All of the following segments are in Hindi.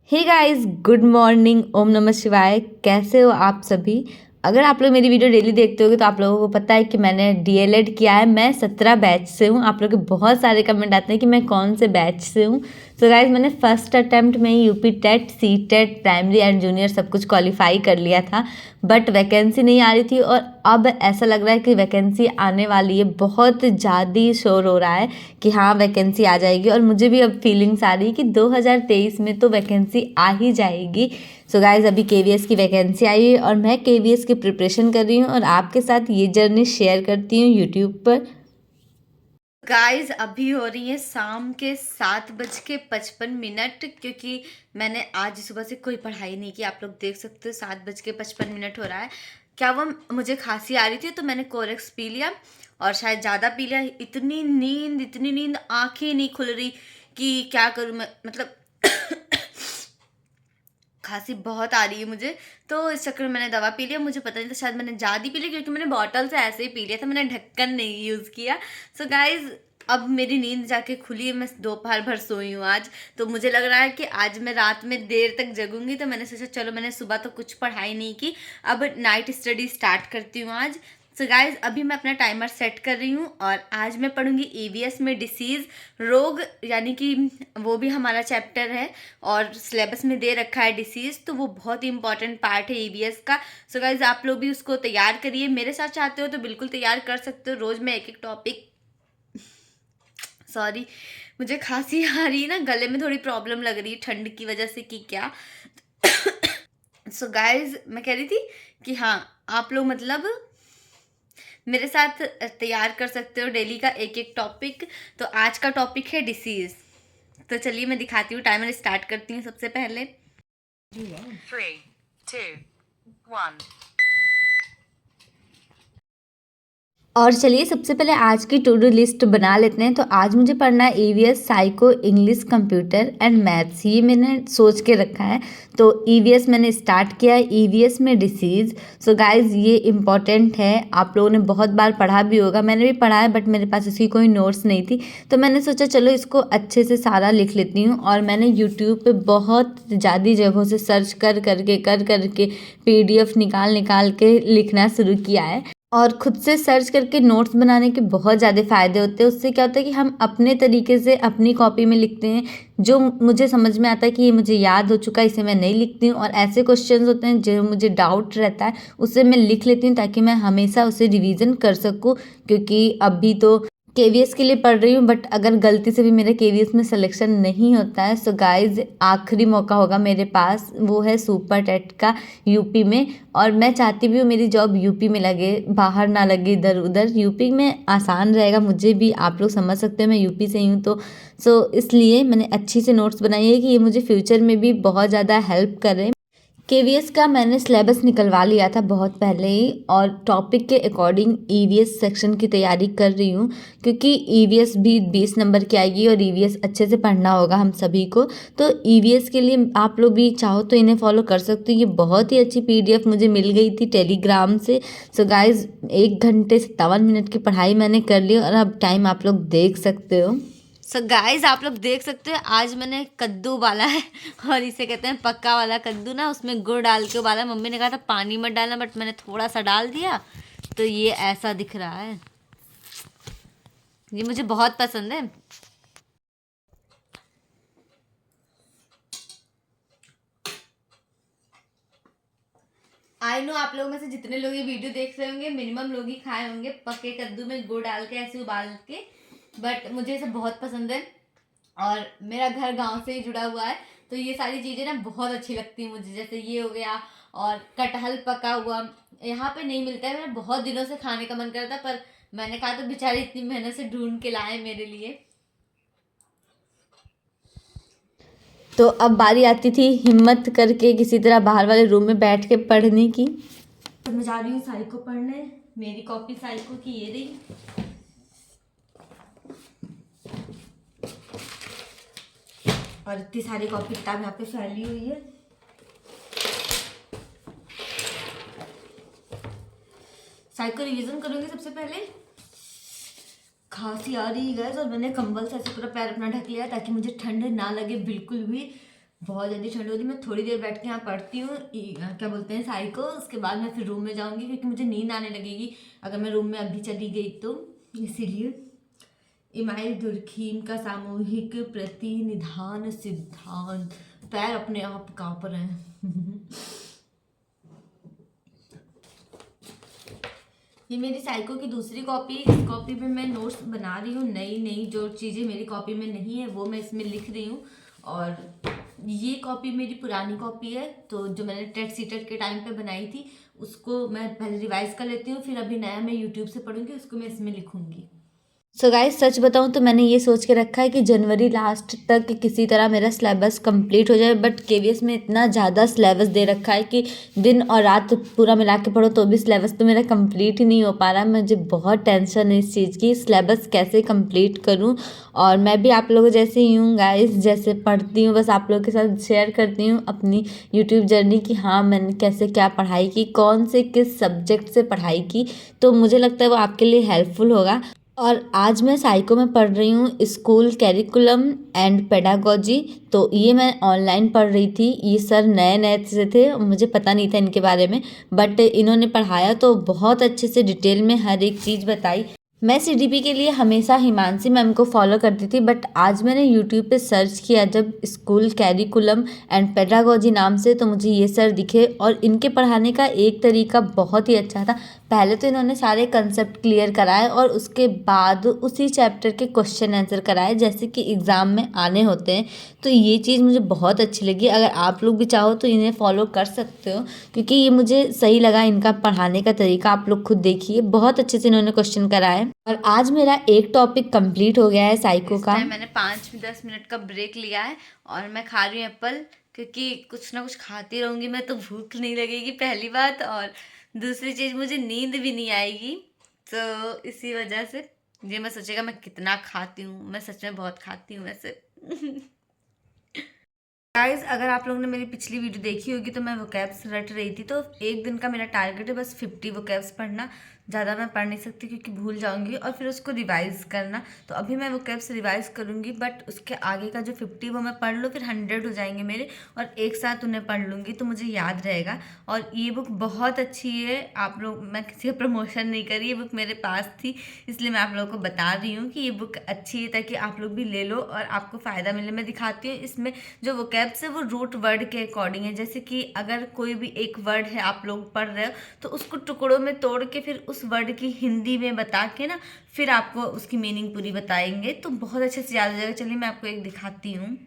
हे गाइस, गुड मॉर्निंग। ओम नमः शिवाय। कैसे हो आप सभी? अगर आप लोग मेरी वीडियो डेली देखते होगे तो आप लोगों को पता है कि मैंने डीएलएड किया है। मैं 17 बैच से हूँ। आप लोग के बहुत सारे कमेंट आते हैं कि मैं कौन से बैच से हूँ। तो गाइस, मैंने फर्स्ट अटेम्प्ट में ही UP TET, C TET, primary and junior सब कुछ क्वालिफाई कर लिया था, बट वैकेंसी नहीं आ रही थी। और अब ऐसा लग रहा है कि वैकेंसी आने वाली है। बहुत ज़्यादा शोर हो रहा है कि हाँ वैकेंसी आ जाएगी, और मुझे भी अब फीलिंग्स आ रही है कि 2023 में तो वैकेंसी आ ही जाएगी। सो गाइज, अभी केवीएस की वैकेंसी आई है और मैं केवीएस की प्रिपरेशन कर रही हूँ और आपके साथ ये जर्नी शेयर करती हूँ यूट्यूब पर। गाइज, अभी हो रही है शाम के 7:55, क्योंकि मैंने आज सुबह से कोई पढ़ाई नहीं की। आप लोग देख सकते हो 7:55 हो रहा है। क्या वो मुझे खांसी आ रही थी तो मैंने कोरेक्स पी लिया और शायद ज़्यादा पी लिया। इतनी नींद, आंखें नहीं खुल रही कि क्या करूँ मैं, मतलब खांसी बहुत आ रही है मुझे। तो इस चक्कर में मैंने दवा पी लिया। मुझे पता नहीं था, शायद मैंने ज़्यादा पी लिया क्योंकि मैंने बॉटल से ऐसे ही पी लिया था, मैंने ढक्कन नहीं यूज़ किया। सो गाइज, अब मेरी नींद जाके खुली है। मैं दोपहर भर सोई हूँ आज। तो मुझे लग रहा है कि आज मैं रात में देर तक जगूंगी। तो मैंने सोचा चलो, मैंने सुबह तो कुछ पढ़ाई नहीं की, अब नाइट स्टडी स्टार्ट करती हूँ आज। सो गाइज, अभी मैं अपना टाइमर सेट कर रही हूँ और आज मैं पढ़ूंगी ईवीएस में डिसीज़, रोग, यानी कि वो भी हमारा चैप्टर है और सिलेबस में दे रखा है डिसीज़। तो वो बहुत ही इंपॉर्टेंट पार्ट है ईवीएस का। सो गाइज, आप लोग भी उसको तैयार करिए। मेरे साथ चाहते हो तो बिल्कुल तैयार कर सकते हो। रोज़ मैं एक एक टॉपिक, सॉरी मुझे खांसी आ रही है ना, गले में थोड़ी प्रॉब्लम लग रही है ठंड की वजह से कि क्या। सो गाइज, मैं कह रही थी कि हाँ, आप लोग मतलब मेरे साथ तैयार कर सकते हो डेली का एक एक टॉपिक। तो आज का टॉपिक है डिसीज़। तो चलिए मैं दिखाती हूँ, टाइमर स्टार्ट करती हूँ सबसे पहले। 3, 2, 1। और चलिए सबसे पहले आज की टू डू लिस्ट बना लेते हैं। तो आज मुझे पढ़ना है EVS, psycho, English, computer and maths. ये मैंने सोच के रखा है। तो ईवीएस मैंने स्टार्ट किया है, ईवीएस में डिसीज़। सो गाइज, ये इम्पॉर्टेंट है। आप लोगों ने बहुत बार पढ़ा भी होगा, मैंने भी पढ़ा है, बट मेरे पास इसकी कोई नोट्स नहीं थी। तो मैंने सोचा चलो इसको अच्छे से सारा लिख लेती हूँ। और मैंने यूट्यूब पे बहुत ज़्यादा जगहों से सर्च कर करके पीडीएफ निकाल निकाल के लिखना शुरू किया है। और खुद से सर्च करके नोट्स बनाने के बहुत ज़्यादा फ़ायदे होते हैं। उससे क्या होता है कि हम अपने तरीके से अपनी कॉपी में लिखते हैं। जो मुझे समझ में आता है कि ये मुझे याद हो चुका है, इसे मैं नहीं लिखती हूँ। और ऐसे क्वेश्चंस होते हैं जो मुझे डाउट रहता है, उसे मैं लिख लेती हूँ ताकि मैं हमेशा उसे रिवीजन कर सकूँ। क्योंकि अभी तो केवीएस के लिए पढ़ रही हूँ, बट अगर गलती से भी मेरे केवीएस में सिलेक्शन नहीं होता है, सो गाइज आखिरी मौका होगा मेरे पास, वो है सुपर टेट का यूपी में। और मैं चाहती भी हूँ मेरी जॉब यूपी में लगे, बाहर ना लगे इधर उधर। यूपी में आसान रहेगा मुझे भी, आप लोग समझ सकते हैं मैं यूपी से ही हूँ। तो सो इसलिए मैंने अच्छी से नोट्स बनाई है कि ये मुझे फ्यूचर में भी बहुत ज़्यादा हेल्प करे। केवीएस का मैंने सिलेबस निकलवा लिया था बहुत पहले ही, और टॉपिक के अकॉर्डिंग ईवीएस सेक्शन की तैयारी कर रही हूँ। क्योंकि ईवीएस भी 20 नंबर की आएगी और ईवीएस अच्छे से पढ़ना होगा हम सभी को। तो ईवीएस के लिए आप लोग भी चाहो तो इन्हें फॉलो कर सकते हो। ये बहुत ही अच्छी पीडीएफ मुझे मिल गई थी टेलीग्राम से। सो गाइज, 1 घंटे 57 मिनट की पढ़ाई मैंने कर ली और अब टाइम आप लोग देख सकते हो। सो गाइज, आप लोग देख सकते हैं आज मैंने कद्दू उबाला है, और इसे कहते हैं पक्का वाला कद्दू ना, उसमें गुड़ डाल के उबाला। मम्मी ने कहा था पानी मत डालना, बट मैंने थोड़ा सा डाल दिया तो ये ऐसा दिख रहा है। ये मुझे बहुत पसंद है। आई नो आप लोगों में से जितने लोग ये वीडियो देख रहे होंगे, मिनिमम लोग ही खाए होंगे पके कद्दू में गुड़ डाल के ऐसे उबाल के, बट मुझे ये सब बहुत पसंद है। और मेरा घर गांव से ही जुड़ा हुआ है, तो ये सारी चीज़ें ना बहुत अच्छी लगती हैं मुझे। जैसे ये हो गया, और कटहल पका हुआ यहाँ पे नहीं मिलता है। मेरा बहुत दिनों से खाने का मन करता, पर मैंने कहा तो बेचारे इतनी मेहनत से ढूंढ के लाए मेरे लिए। तो अब बारी आती थी हिम्मत करके किसी तरह बाहर वाले रूम में बैठ के पढ़ने की। तो मैं जा रही हूँ साइको पढ़ने। मेरी कॉपी साइको की ये रही, और इतनी सारी कॉपी किताब यहाँ पे फैली हुई है। साइको रिवीजन करूंगी सबसे पहले। खांसी आ रही है गैस, और मैंने कंबल से ऐसे पूरा पैर अपना ढक लिया ताकि मुझे ठंड ना लगे बिल्कुल भी। बहुत ज़्यादा ठंड हो रही है। मैं थोड़ी देर बैठ के यहाँ पढ़ती हूँ, क्या बोलते हैं, साइको। उसके बाद मैं फिर रूम में जाऊँगी क्योंकि मुझे नींद आने लगेगी अगर मैं रूम में अभी चली गई तो। इसीलिए इमाइल दुर्खीम का सामूहिक प्रतिनिधान सिद्धांत, पैर अपने आप कांप रहे हैं। ये मेरी साइको की दूसरी कॉपी। इस कॉपी में मैं नोट्स बना रही हूँ, नई नई जो चीज़ें मेरी कॉपी में नहीं है वो मैं इसमें लिख रही हूँ। और ये कॉपी मेरी पुरानी कॉपी है, तो जो मैंने टेट सीटेट के टाइम पे बनाई थी उसको मैं पहले रिवाइज कर लेती हूँ, फिर अभी नया मैं यूट्यूब से पढ़ूंगी, उसको मैं इसमें लिखूंगी। सो गाइस सच बताऊं तो मैंने ये सोच के रखा है कि जनवरी लास्ट तक किसी तरह मेरा सिलेबस कंप्लीट हो जाए, बट केवीएस में इतना ज़्यादा सिलेबस दे रखा है कि दिन और रात पूरा मिला के पढ़ो तो भी सिलेबस तो मेरा कंप्लीट ही नहीं हो पा रहा है। मुझे बहुत टेंशन है इस चीज़ की, सिलेबस कैसे कंप्लीट करूं। और मैं भी आप लोगों जैसे ही हूँ गाइस, जैसे पढ़ती हूँ बस आप लोगों के साथ शेयर करती हूँ अपनी यूट्यूब जर्नी की। हाँ, मैंने कैसे क्या पढ़ाई की, कौन से किस सब्जेक्ट से पढ़ाई की, तो मुझे लगता है वो आपके लिए हेल्पफुल होगा। और आज मैं साइको में पढ़ रही हूँ स्कूल कैरिकुलम एंड पेडागोजी। तो ये मैं ऑनलाइन पढ़ रही थी। ये सर नए नए से थे, मुझे पता नहीं था इनके बारे में, बट इन्होंने पढ़ाया तो बहुत अच्छे से डिटेल में हर एक चीज़ बताई। मैं सीडीपी के लिए हमेशा हिमांशी मैम को फॉलो करती थी, बट आज मैंने यूट्यूब पे सर्च किया जब स्कूल कैरिकुलम एंड पेडागोजी नाम से, तो मुझे ये सर दिखे और इनके पढ़ाने का एक तरीका बहुत ही अच्छा था। पहले तो इन्होंने सारे कंसेप्ट क्लियर कराए और उसके बाद उसी चैप्टर के क्वेश्चन आंसर कराए जैसे कि एग्ज़ाम में आने होते हैं। तो ये चीज़ मुझे बहुत अच्छी लगी। अगर आप लोग भी चाहो तो इन्हें फॉलो कर सकते हो क्योंकि ये मुझे सही लगा इनका पढ़ाने का तरीका। आप लोग खुद देखिए, बहुत अच्छे से इन्होंने क्वेश्चन कराए। और आज मेरा एक टॉपिक कंप्लीट हो गया है साइको का। मैंने 5-10 मिनट का ब्रेक लिया है और मैं खा रही हूँ एप्पल, क्योंकि कुछ ना कुछ खाती रहूँगी मैं तो भूख नहीं लगेगी पहली बात, और दूसरी चीज़ मुझे नींद भी नहीं आएगी। तो इसी वजह से ये मैं सोचेगा मैं कितना खाती हूँ, मैं सच में बहुत खाती हूँ वैसे। गाइज अगर आप लोगों ने मेरी पिछली वीडियो देखी होगी तो मैं वोकैब्स रट रही थी। तो एक दिन का मेरा टारगेट है बस 50 वोकैब्स पढ़ना, ज़्यादा मैं पढ़ नहीं सकती क्योंकि भूल जाऊंगी, और फिर उसको रिवाइज़ करना। तो अभी मैं वोकैब्स रिवाइज़ करूंगी, बट उसके आगे का जो 50 वो मैं पढ़ लूँ, फिर 100 हो जाएंगे मेरे, और एक साथ उन्हें पढ़ लूँगी तो मुझे याद रहेगा। और ये बुक बहुत अच्छी है। आप लोग, मैं किसी का प्रमोशन नहीं करी, ये बुक मेरे पास थी इसलिए मैं आप लोगों को बता रही हूँ कि ये बुक अच्छी है ताकि आप लोग भी ले लो और आपको फ़ायदा मिले। मैं दिखाती हूँ इसमें जो वोकैब्स है वो रूट वर्ड के अकॉर्डिंग है। जैसे कि अगर कोई भी एक वर्ड है आप लोग पढ़ रहे हो तो उसको टुकड़ों में तोड़ के फिर उस वर्ड की हिंदी में बता के ना फिर आपको उसकी मीनिंग पूरी बताएंगे, तो बहुत अच्छे से याद हो जाएगा। चलिए मैं आपको एक दिखाती हूँ।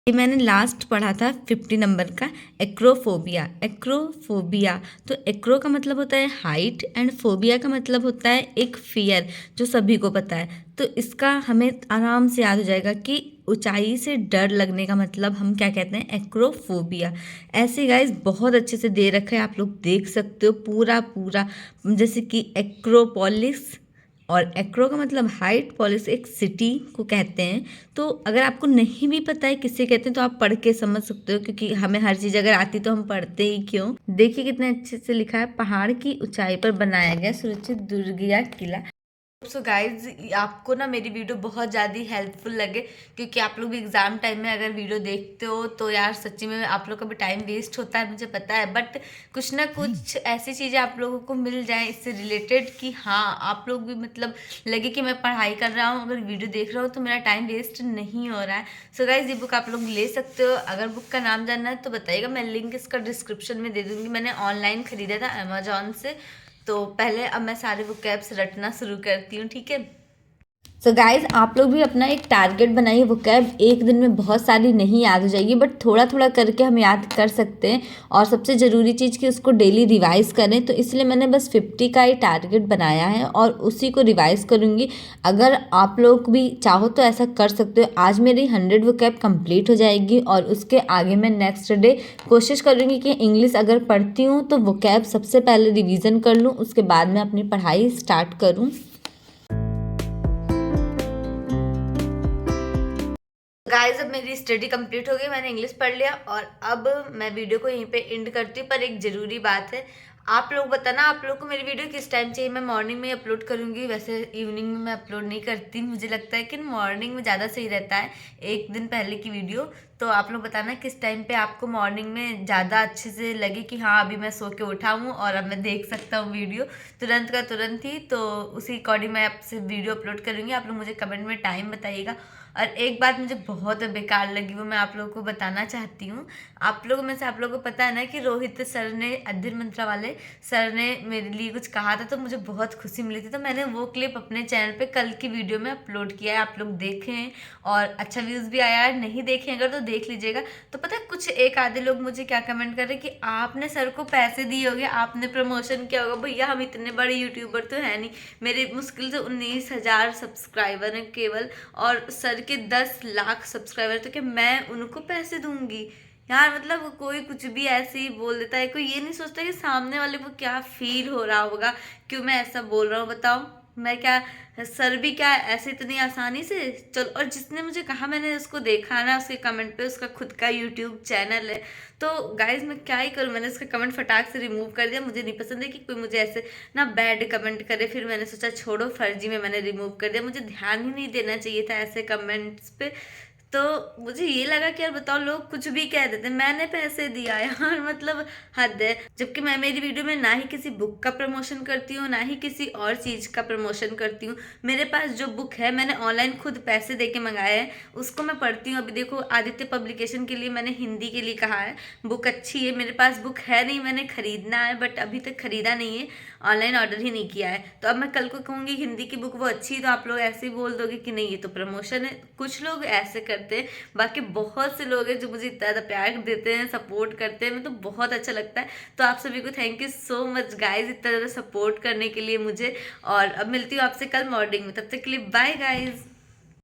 ये मैंने लास्ट पढ़ा था 50 नंबर का, एक्रोफोबिया। एक्रोफोबिया तो एक्रो का मतलब होता है हाइट एंड फोबिया का मतलब होता है एक फियर, जो सभी को पता है। तो इसका हमें आराम से याद हो जाएगा कि ऊंचाई से डर लगने का मतलब हम क्या कहते हैं, एक्रोफोबिया। ऐसे गाइस बहुत अच्छे से दे रखा है, आप लोग देख सकते हो पूरा पूरा। जैसे कि एक्रोपोलिस, और एक्रो का मतलब हाइट, पॉलिस एक सिटी को कहते हैं। तो अगर आपको नहीं भी पता है किससे कहते हैं तो आप पढ़ के समझ सकते हो, क्योंकि हमें हर चीज़ अगर आती तो हम पढ़ते ही क्यों। देखिए कितने अच्छे से लिखा है, पहाड़ की ऊंचाई पर बनाया गया सुरक्षित दुर्ग या किला। सो गाइज आपको ना मेरी वीडियो बहुत ज़्यादा हेल्पफुल लगे, क्योंकि आप लोग भी एग्ज़ाम टाइम में अगर वीडियो देखते हो तो यार सच्ची में आप लोग का भी टाइम वेस्ट होता है, मुझे पता है, बट कुछ ना कुछ ऐसी चीज़ें आप लोगों को मिल जाए इससे रिलेटेड कि हाँ आप लोग भी मतलब लगे कि मैं पढ़ाई कर रहा हूँ, अगर वीडियो देख रहा हूँ तो मेरा टाइम वेस्ट नहीं हो रहा है। सो गाइज ये बुक आप लोग ले सकते हो। अगर बुक का नाम जानना है तो बताइएगा, मैं लिंक इसका डिस्क्रिप्शन में दे दूँगी। मैंने ऑनलाइन ख़रीदा था अमेजोन से। तो पहले अब मैं सारे वोकैब्स रटना शुरू करती हूँ, ठीक है। सो गाइज आप लोग भी अपना एक टारगेट बनाइए। वोकैब एक दिन में बहुत सारी नहीं याद हो जाएगी, बट थोड़ा थोड़ा करके हम याद कर सकते हैं। और सबसे ज़रूरी चीज़ कि उसको डेली रिवाइज़ करें, तो इसलिए मैंने बस 50 का ही टारगेट बनाया है और उसी को रिवाइज़ करूँगी। अगर आप लोग भी चाहो तो ऐसा कर सकते हो। आज मेरी 100 वोकैब कंप्लीट हो जाएगी और उसके आगे मैं नेक्स्ट डे कोशिश करूँगी कि इंग्लिश अगर पढ़ती हूँ तो वोकैब सबसे पहले रिवीजन कर लूँ, उसके बाद मैं अपनी पढ़ाई स्टार्ट करूँ। गाइस अब मेरी स्टडी कंप्लीट हो गई, मैंने इंग्लिश पढ़ लिया और अब मैं वीडियो को यहीं पे एंड करती हूँ। पर एक ज़रूरी बात है, आप लोग बताना आप लोग को मेरी वीडियो किस टाइम चाहिए। मैं मॉर्निंग में अपलोड करूँगी, वैसे इवनिंग में मैं अपलोड नहीं करती, मुझे लगता है कि मॉर्निंग में ज़्यादा सही रहता है एक दिन पहले की वीडियो। तो आप लोग बताना किस टाइम पे आपको मॉर्निंग में ज़्यादा अच्छे से लगे कि हाँ अभी मैं सो के उठा हूँ और अब मैं देख सकता हूँ वीडियो तुरंत का तुरंत ही। तो उसी अकॉर्डिंग मैं आपसे वीडियो अपलोड करूँगी। आप लोग मुझे कमेंट में टाइम बताइएगा। और एक बात मुझे बहुत बेकार लगी, वो मैं आप लोगों को बताना चाहती हूँ। आप लोगों में से आप लोगों को पता है ना कि रोहित सर ने, अधीर मंत्रा वाले सर ने मेरे लिए कुछ कहा था, तो मुझे बहुत खुशी मिली थी। तो मैंने वो क्लिप अपने चैनल पे कल की वीडियो में अपलोड किया है, आप लोग देखें और अच्छा व्यूज़ भी आया है। नहीं देखें अगर तो देख लीजिएगा। तो पता है कुछ एक आधे लोग मुझे क्या कमेंट कर रहे हैं कि आपने सर को पैसे दिए होंगे, आपने प्रमोशन किया होगा। भैया हम इतने बड़े यूट्यूबर तो है नहीं, मेरे मुश्किल से 19,000 सब्सक्राइबर हैं केवल, और सर के 10 लाख सब्सक्राइबर, तो क्या मैं उनको पैसे दूंगी यार? मतलब कोई कुछ भी ऐसे ही बोल देता है, कोई ये नहीं सोचता कि सामने वाले को क्या फील हो रहा होगा, क्यों मैं ऐसा बोल रहा हूँ बताओ। मैं क्या, सर भी क्या ऐसे इतनी आसानी से चल। और जिसने मुझे कहा, मैंने उसको देखा ना उसके कमेंट पे, उसका खुद का यूट्यूब चैनल है। तो गाइज मैं क्या ही करूँ, मैंने उसका कमेंट फटाक से रिमूव कर दिया। मुझे नहीं पसंद है कि कोई मुझे ऐसे ना बैड कमेंट करे। फिर मैंने सोचा छोड़ो, फर्जी में मैंने रिमूव कर दिया, मुझे ध्यान ही नहीं देना चाहिए था ऐसे कमेंट्स पे। तो मुझे ये लगा कि यार बताओ, लोग कुछ भी कह देते, मैंने पैसे दिया यार, मतलब हद है। जबकि मैं मेरी वीडियो में ना ही किसी बुक का प्रमोशन करती हूँ, ना ही किसी और चीज़ का प्रमोशन करती हूँ। मेरे पास जो बुक है मैंने ऑनलाइन खुद पैसे दे के मंगाया है, उसको मैं पढ़ती हूँ। अभी देखो आदित्य पब्लिकेशन के लिए मैंने हिंदी के लिए कहा है, बुक अच्छी है। मेरे पास बुक है नहीं, मैंने खरीदना है बट अभी तक खरीदा नहीं है, ऑनलाइन ऑर्डर ही नहीं किया है। तो अब मैं कल को कहूँगी हिंदी की बुक वो अच्छी, तो आप लोग ऐसे ही बोल दोगे कि नहीं ये तो प्रमोशन है। कुछ लोग ऐसे करते हैं, बाकी बहुत से लोग हैं जो मुझे इतना ज़्यादा प्यार देते हैं, सपोर्ट करते हैं, मैं तो बहुत अच्छा लगता है। तो आप सभी को thank you so much guys, इतना ज़्यादा सपोर्ट करने के लिए मुझे। और अब मिलती हूँ आपसे कल मॉर्निंग में, तब तक के लिए बाय गाइज।